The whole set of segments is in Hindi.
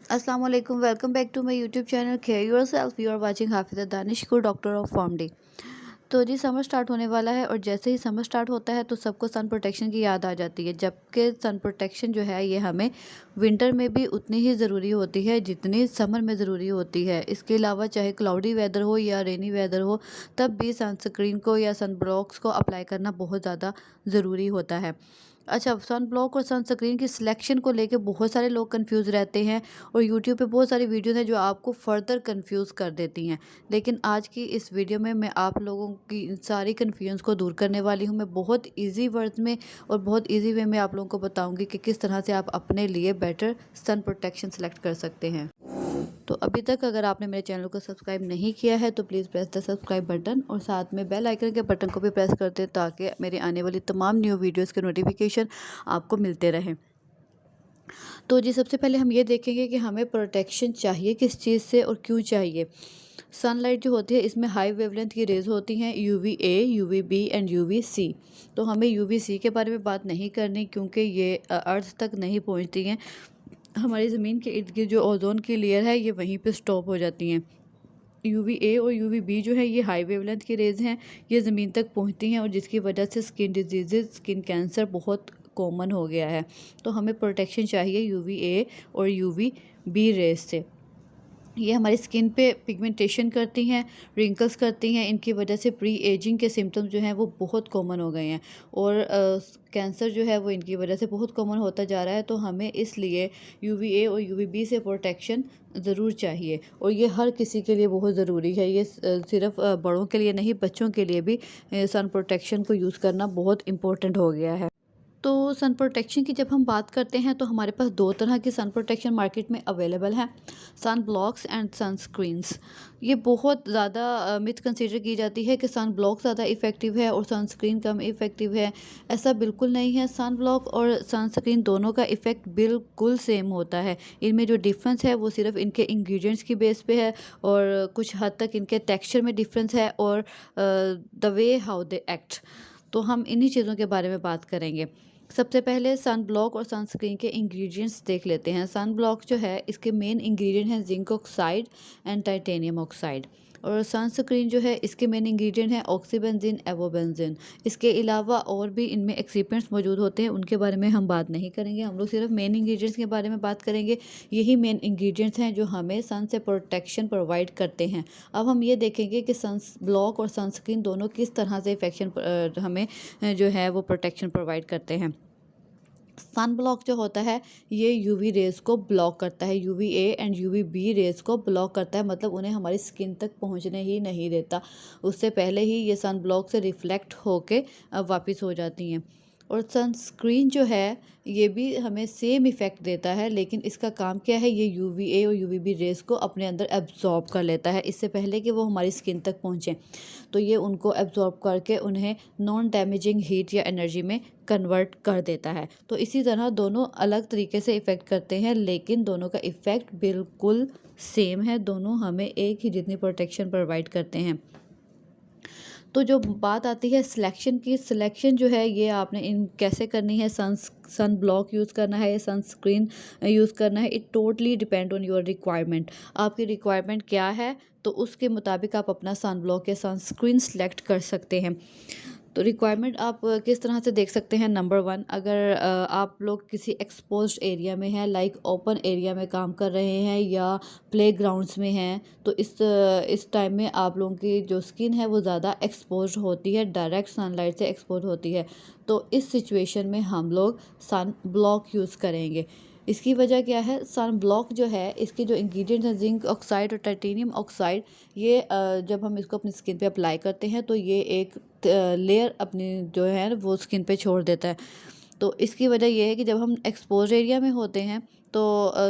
अस्सलाम वालेकुम, welcome back to my YouTube channel care yourself. You are watching Hafiza Danish को डॉक्टर ऑफ फॉर्म डे। तो जी समर स्टार्ट होने वाला है और जैसे ही समर स्टार्ट होता है तो सबको सन प्रोटेक्शन की याद आ जाती है, जबकि सन प्रोटेक्शन जो है ये हमें विंटर में भी उतनी ही ज़रूरी होती है जितनी समर में ज़रूरी होती है। इसके अलावा चाहे क्लाउडी वेदर हो या रेनी वेदर हो, तब भी सनस्क्रीन को या सन ब्लॉक्स को अप्लाई करना बहुत ज़्यादा ज़रूरी होता है। अच्छा, सन ब्लॉक और सनस्क्रीन की सिलेक्शन को लेके बहुत सारे लोग कंफ्यूज रहते हैं और यूट्यूब पे बहुत सारी वीडियोस हैं जो आपको फर्दर कंफ्यूज कर देती हैं। लेकिन आज की इस वीडियो में मैं आप लोगों की इन सारी कन्फ्यूजन को दूर करने वाली हूँ। मैं बहुत इजी वर्ड्स में और बहुत इजी वे में आप लोगों को बताऊंगी कि किस तरह से आप अपने लिए बेटर सन प्रोटेक्शन सेलेक्ट कर सकते हैं। तो अभी तक अगर आपने मेरे चैनल को सब्सक्राइब नहीं किया है तो please press the subscribe button और साथ में बेल आइकन के बटन को भी प्रेस कर दें ताकि मेरे आने वाली तमाम न्यू वीडियोस के नोटिफिकेशन आपको मिलते रहें। तो जी सबसे पहले हम ये देखेंगे कि हमें प्रोटेक्शन चाहिए किस चीज़ से और क्यों चाहिए। सनलाइट जो होती है इसमें हाई वेवलेंथ की रेज होती हैं, यूवीए, यूवीबी एंड यूवीसी। तो हमें यूवीसी के बारे में बात नहीं करनी क्योंकि ये अर्थ तक नहीं पहुंचती हैं। हमारी ज़मीन के इर्द गिर्द जो ओजोन की लेयर है ये वहीं पे स्टॉप हो जाती हैं। यूवीए और यूवीबी जो है ये हाई वेवलेंथ की रेज़ हैं, ये ज़मीन तक पहुंचती हैं और जिसकी वजह से स्किन डिजीज़, स्किन कैंसर बहुत कॉमन हो गया है। तो हमें प्रोटेक्शन चाहिए यूवीए और यूवीबी रेज से। ये हमारी स्किन पे पिगमेंटेशन करती हैं, रिंकल्स करती हैं, इनकी वजह से प्री एजिंग के सिम्टम्स जो हैं वो बहुत कॉमन हो गए हैं और कैंसर जो है वो इनकी वजह से बहुत कॉमन होता जा रहा है। तो हमें इसलिए यूवीए और यूवीबी से प्रोटेक्शन ज़रूर चाहिए और ये हर किसी के लिए बहुत ज़रूरी है। ये सिर्फ बड़ों के लिए नहीं, बच्चों के लिए भी सन प्रोटेक्शन को यूज़ करना बहुत इम्पोर्टेंट हो गया है। तो सन प्रोटेक्शन की जब हम बात करते हैं तो हमारे पास दो तरह की सन प्रोटेक्शन मार्केट में अवेलेबल है, सन ब्लॉक्स एंड सनस्क्रीन्स। ये बहुत ज़्यादा मिथ कंसीडर की जाती है कि सन ब्लॉक ज़्यादा इफ़ेक्टिव है और सनस्क्रीन कम इफ़ेक्टिव है। ऐसा बिल्कुल नहीं है। सन ब्लॉक और सनस्क्रीन दोनों का इफ़ेक्ट बिल्कुल सेम होता है। इनमें जो डिफरेंस है वो सिर्फ इनके इंग्रेडिएंट्स की बेस पे है और कुछ हद तक इनके टेक्सचर में डिफरेंस है और the way how they act. तो हम इन्हीं चीज़ों के बारे में बात करेंगे। सबसे पहले सन ब्लॉक और सनस्क्रीन के इंग्रेडिएंट्स देख लेते हैं। सन ब्लॉक जो है इसके मेन इंग्रेडिएंट हैं zinc oxide and titanium oxide और सनस्क्रीन जो है इसके मेन इंग्रेडिएंट हैं ऑक्सीबेंजीन, एवोबेंजीन। इसके अलावा और भी इनमें एक्सिपेंट्स मौजूद होते हैं, उनके बारे में हम बात नहीं करेंगे। हम लोग सिर्फ मेन इंग्रेडिएंट्स के बारे में बात करेंगे। यही मेन इंग्रेडिएंट्स हैं जो हमें सन से प्रोटेक्शन प्रोवाइड करते हैं। अब हम ये देखेंगे कि सन ब्लॉक और सनस्क्रीन दोनों किस तरह से इफेक्शन हमें जो है वो प्रोटेक्शन प्रोवाइड करते हैं। सन ब्लॉक जो होता है ये यूवी रेज़ को ब्लॉक करता है, यूवीए एंड यूवीबी रेज़ को ब्लॉक करता है, मतलब उन्हें हमारी स्किन तक पहुंचने ही नहीं देता। उससे पहले ही ये सन ब्लॉक से रिफ्लेक्ट होके वापस हो जाती हैं। और सनस्क्रीन जो है ये भी हमें सेम इफ़ेक्ट देता है, लेकिन इसका काम क्या है, ये यूवीए और यूवीबी रेज़ को अपने अंदर एब्जॉर्ब कर लेता है इससे पहले कि वो हमारी स्किन तक पहुँचें। तो ये उनको एब्जॉर्ब करके उन्हें नॉन डैमेजिंग हीट या एनर्जी में कन्वर्ट कर देता है। तो इसी तरह दोनों अलग तरीके से इफ़ेक्ट करते हैं लेकिन दोनों का इफ़ेक्ट बिल्कुल सेम है। दोनों हमें एक ही जितनी प्रोटेक्शन प्रोवाइड करते हैं। तो जो बात आती है सिलेक्शन की, सिलेक्शन जो है ये आपने इन कैसे करनी है, सन ब्लॉक यूज़ करना है या सनस्क्रीन यूज़ करना है, it totally depend on your requirement. आपकी रिक्वायरमेंट क्या है तो उसके मुताबिक आप अपना सन ब्लॉक या सनस्क्रीन सेलेक्ट कर सकते हैं। तो रिक्वायरमेंट आप किस तरह से देख सकते हैं। नंबर वन, अगर आप लोग किसी एक्सपोज्ड एरिया में हैं, लाइक ओपन एरिया में काम कर रहे हैं या प्लेग्राउंड्स में हैं, तो इस टाइम में आप लोगों की जो स्किन है वो ज़्यादा एक्सपोज्ड होती है, डायरेक्ट सनलाइट से एक्सपोज होती है। तो इस सिचुएशन में हम लोग सन ब्लॉक यूज़ करेंगे। इसकी वजह क्या है, सन ब्लॉक जो है इसके जो इंग्रेडिएंट्स हैं जिंक ऑक्साइड और टाइटेनियम ऑक्साइड, ये जब हम इसको अपनी स्किन पे अप्लाई करते हैं तो ये एक लेयर अपनी जो है वो स्किन पे छोड़ देता है। तो इसकी वजह ये है कि जब हम एक्सपोज एरिया में होते हैं तो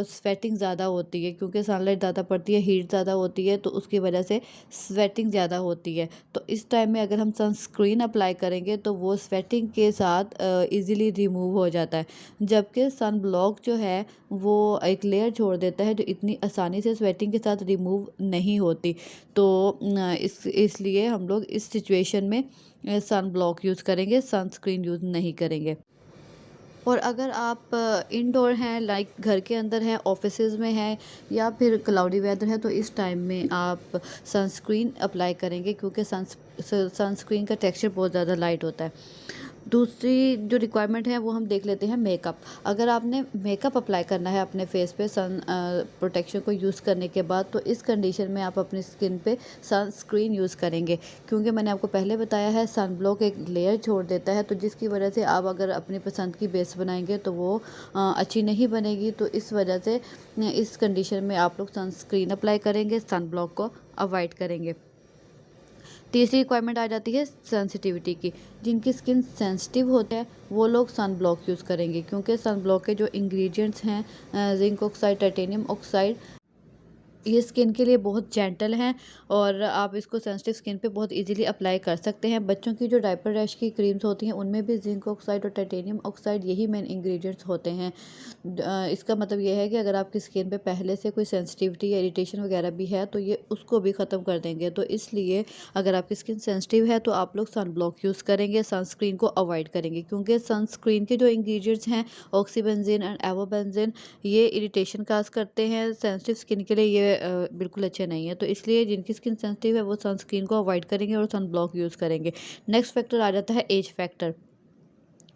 स्वेटिंग ज़्यादा होती है क्योंकि सनलाइट ज़्यादा पड़ती है, हीट ज़्यादा होती है, तो उसकी वजह से स्वेटिंग ज़्यादा होती है। तो इस टाइम में अगर हम सनस्क्रीन अप्लाई करेंगे तो वो स्वेटिंग के साथ इजीली रिमूव हो जाता है, जबकि सन ब्लॉक जो है वो एक लेयर छोड़ देता है जो इतनी आसानी से स्वेटिंग के साथ रिमूव नहीं होती। तो इसलिए हम लोग इस सिचुएशन में सन ब्लॉक यूज़ करेंगे, सनस्क्रीन यूज़ नहीं करेंगे। और अगर आप इंडोर हैं, लाइक घर के अंदर हैं, ऑफिसेज़ में हैं या फिर क्लाउडी वेदर है, तो इस टाइम में आप सनस्क्रीन अप्लाई करेंगे, क्योंकि सनस्क्रीन का टेक्सचर बहुत ज़्यादा लाइट होता है। दूसरी जो रिक्वायरमेंट है वो हम देख लेते हैं मेकअप। अगर आपने मेकअप अप्लाई करना है अपने फेस पे सन प्रोटेक्शन को यूज़ करने के बाद, तो इस कंडीशन में आप अपनी स्किन पे सनस्क्रीन यूज़ करेंगे, क्योंकि मैंने आपको पहले बताया है सन ब्लॉक एक लेयर छोड़ देता है, तो जिसकी वजह से आप अगर अपनी पसंद की बेस बनाएंगे तो वो अच्छी नहीं बनेगी। तो इस वजह से इस कंडीशन में आप लोग सनस्क्रीन अप्लाई करेंगे, सन ब्लॉक को अवॉइड करेंगे। तीसरी रिक्वायरमेंट आ जाती है सेंसिटिविटी की। जिनकी स्किन सेंसिटिव होता है वो लोग सन ब्लॉक यूज़ करेंगे, क्योंकि सन ब्लॉक के जो इंग्रेडिएंट्स हैं जिंक ऑक्साइड, टाइटेनियम ऑक्साइड, ये स्किन के लिए बहुत जेंटल हैं और आप इसको सेंसिटिव स्किन पे बहुत इजीली अप्लाई कर सकते हैं। बच्चों की जो डायपर रैश की क्रीम्स होती हैं उनमें भी जिंक ऑक्साइड और टाइटेनियम ऑक्साइड यही मेन इंग्रेडिएंट्स होते हैं। इसका मतलब ये है कि अगर आपकी स्किन पे पहले से कोई सेंसिटिविटी या इरिटेशन वगैरह भी है तो ये उसको भी ख़त्म कर देंगे। तो इसलिए अगर आपकी स्किन सेंसिटिव है तो आप लोग सन ब्लॉक यूज़ करेंगे, सनस्क्रीन को अवॉइड करेंगे, क्योंकि सनस्क्रीन के जो इंग्रेडिएंट्स हैं ऑक्सीबेंजीन एंड एवोबेंजीन, ये इरिटेशन काज करते हैं। सेंसिटिव स्किन के लिए ये बिल्कुल अच्छे नहीं है। तो इसलिए जिनकी स्किन सेंसिटिव है वो सनस्क्रीन को अवॉइड करेंगे और सन ब्लॉक यूज़ करेंगे। नेक्स्ट फैक्टर आ जाता है एज फैक्टर।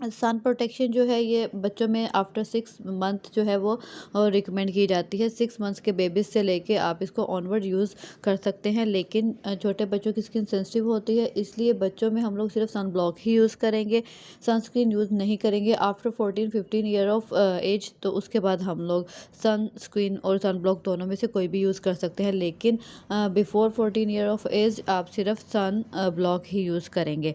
सन प्रोटेक्शन जो है ये बच्चों में आफ्टर 6 मंथ जो है वो रिकमेंड की जाती है। 6 मंथ्स के बेबीज से लेके आप इसको ऑनवर्ड यूज़ कर सकते हैं, लेकिन छोटे बच्चों की स्किन सेंसिटिव होती है, इसलिए बच्चों में हम लोग सिर्फ सन ब्लॉक ही यूज़ करेंगे, सनस्क्रीन यूज़ नहीं करेंगे। आफ्टर 14-15 ईयर ऑफ एज तो उसके बाद हम लोग सनस्क्रीन और सन ब्लॉक दोनों में से कोई भी यूज़ कर सकते हैं, लेकिन बिफोर 14 ईयर ऑफ एज आप सिर्फ सन ब्लॉक ही यूज़ करेंगे।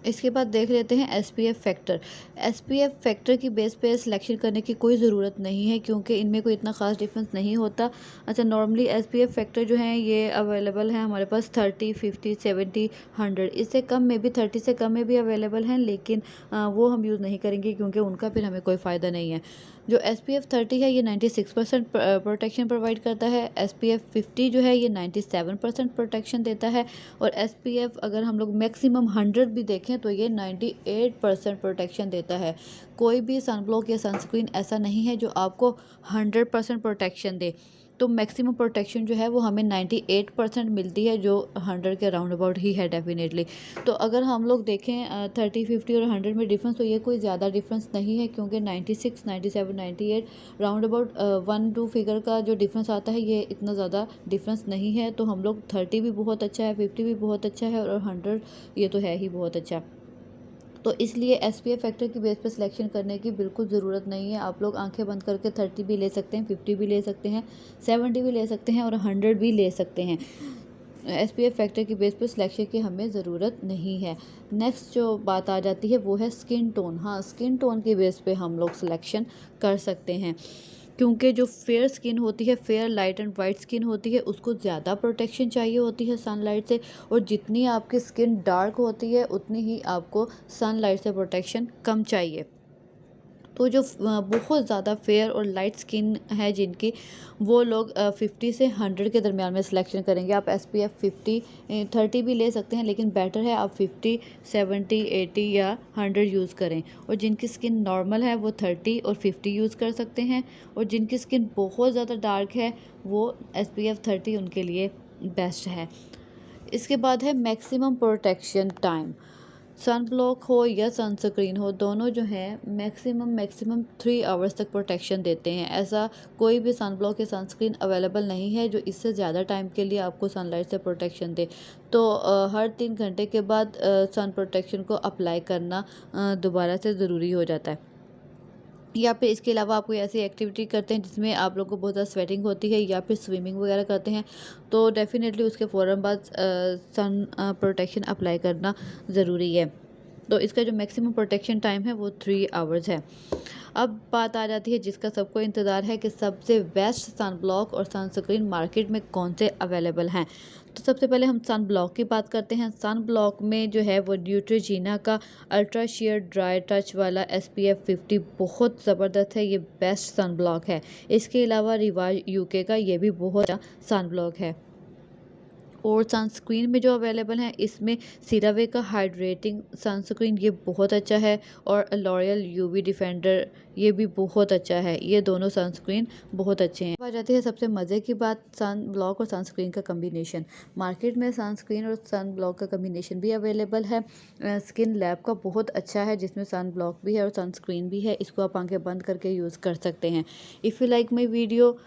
इसके बाद देख लेते हैं एसपीएफ फैक्टर। एसपीएफ फैक्टर की बेस पे सिलेक्शन करने की कोई ज़रूरत नहीं है, क्योंकि इनमें कोई इतना ख़ास डिफरेंस नहीं होता। अच्छा, नॉर्मली एसपीएफ फैक्टर जो हैं ये अवेलेबल हैं हमारे पास 30, 50, 70, 100, इससे कम में भी 30 से कम में भी अवेलेबल हैं, लेकिन वो हम यूज़ नहीं करेंगे क्योंकि उनका फिर हमें कोई फ़ायदा नहीं है। जो SPF 30 है ये 96% प्रोटेक्शन प्रोवाइड करता है। SPF 50 जो है ये 97% प्रोटेक्शन देता है। और SPF अगर हम लोग मैक्सिमम 100 भी देखें तो ये 98% प्रोटेक्शन देता है। कोई भी सनब्लॉक या सनस्क्रीन ऐसा नहीं है जो आपको 100% प्रोटेक्शन दे। तो मैक्सिमम प्रोटेक्शन जो है वो हमें 98% मिलती है, जो 100 के राउंड अबाउट ही है डेफिनेटली। तो अगर हम लोग देखें 30, 50 और 100 में डिफरेंस, तो ये कोई ज़्यादा डिफरेंस नहीं है, क्योंकि 96, 97, 98 राउंड अबाउट 1-2 फिगर का जो डिफरेंस आता है ये इतना ज़्यादा डिफरेंस नहीं है। तो हम लोग 30 भी बहुत अच्छा है, 50 भी बहुत अच्छा है और 100 ये तो है ही बहुत अच्छा। तो इसलिए SPF फैक्टर की बेस पे सिलेक्शन करने की बिल्कुल ज़रूरत नहीं है। आप लोग आंखें बंद करके 30 भी ले सकते हैं, 50 भी ले सकते हैं, 70 भी ले सकते हैं और 100 भी ले सकते हैं। SPF फैक्टर की बेस पे सिलेक्शन की हमें ज़रूरत नहीं है। नेक्स्ट जो बात आ जाती है वो है स्किन टोन। हाँ, स्किन टोन की बेस पे हम लोग सिलेक्शन कर सकते हैं, क्योंकि जो फेयर स्किन होती है, fair light and white skin होती है, उसको ज़्यादा प्रोटेक्शन चाहिए होती है सनलाइट से, और जितनी आपकी स्किन डार्क होती है उतनी ही आपको सनलाइट से प्रोटेक्शन कम चाहिए। तो जो बहुत ज़्यादा फेयर और लाइट स्किन है जिनकी, वो लोग 50 से 100 के दरमियान में सिलेक्शन करेंगे। आप SPF 50, 30 भी ले सकते हैं, लेकिन बेटर है आप 50, 70, 80 या 100 यूज़ करें। और जिनकी स्किन नॉर्मल है वो 30 और 50 यूज़ कर सकते हैं, और जिनकी स्किन बहुत ज़्यादा डार्क है वो SPF 30 उनके लिए बेस्ट है। इसके बाद है maximum protection time. Sun block हो या सनस्क्रीन हो, दोनों जो हैं मैक्सिमम 3 आवर्स तक प्रोटेक्शन देते हैं। ऐसा कोई भी सन ब्लॉक या सनस्क्रीन अवेलेबल नहीं है जो इससे ज़्यादा टाइम के लिए आपको सनलाइट से प्रोटेक्शन दे। तो हर 3 घंटे के बाद सन प्रोटेक्शन को अप्लाई करना दोबारा से ज़रूरी हो जाता है। या फिर इसके अलावा आप कोई ऐसी एक्टिविटी करते हैं जिसमें आप लोगों को बहुत ज़्यादा स्वेटिंग होती है, या फिर स्विमिंग वगैरह करते हैं, तो डेफ़िनेटली उसके फ़ौरन बाद सन प्रोटेक्शन अप्लाई करना ज़रूरी है। तो इसका जो मैक्सिमम प्रोटेक्शन टाइम है वो 3 आवर्स है। अब बात आ जाती है जिसका सबको इंतज़ार है कि सबसे बेस्ट सन ब्लॉक और सनस्क्रीन मार्केट में कौन से अवेलेबल हैं। तो सबसे पहले हम सन ब्लॉक की बात करते हैं। सन ब्लॉक में जो है वो न्यूट्रोजीना का अल्ट्रा शेयर ड्राई टच वाला SPF 50 बहुत ज़बरदस्त है, ये बेस्ट सन ब्लॉक है। इसके अलावा रिवाज UK का ये भी बहुत अच्छा सन ब्लॉक है। और सनस्क्रीन में जो अवेलेबल हैं इसमें सीरावे का हाइड्रेटिंग सनस्क्रीन ये बहुत अच्छा है, और लॉरियल यूवी डिफेंडर ये भी बहुत अच्छा है। ये दोनों सनस्क्रीन बहुत अच्छे हैं। अब आ जाती है सबसे मज़े की बात, सन ब्लॉक और सनस्क्रीन का कम्बिनेशन। मार्केट में सनस्क्रीन और सन ब्लॉक का कम्बिनेशन भी अवेलेबल है। स्किन लैब का बहुत अच्छा है, जिसमें सन ब्लॉक भी है और सनस्क्रीन भी है। इसको आप आंखें बंद करके यूज़ कर सकते हैं। If you like my video,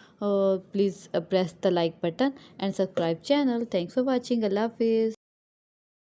please press the like button and subscribe channel. Thanks for watching. Allah Hafiz.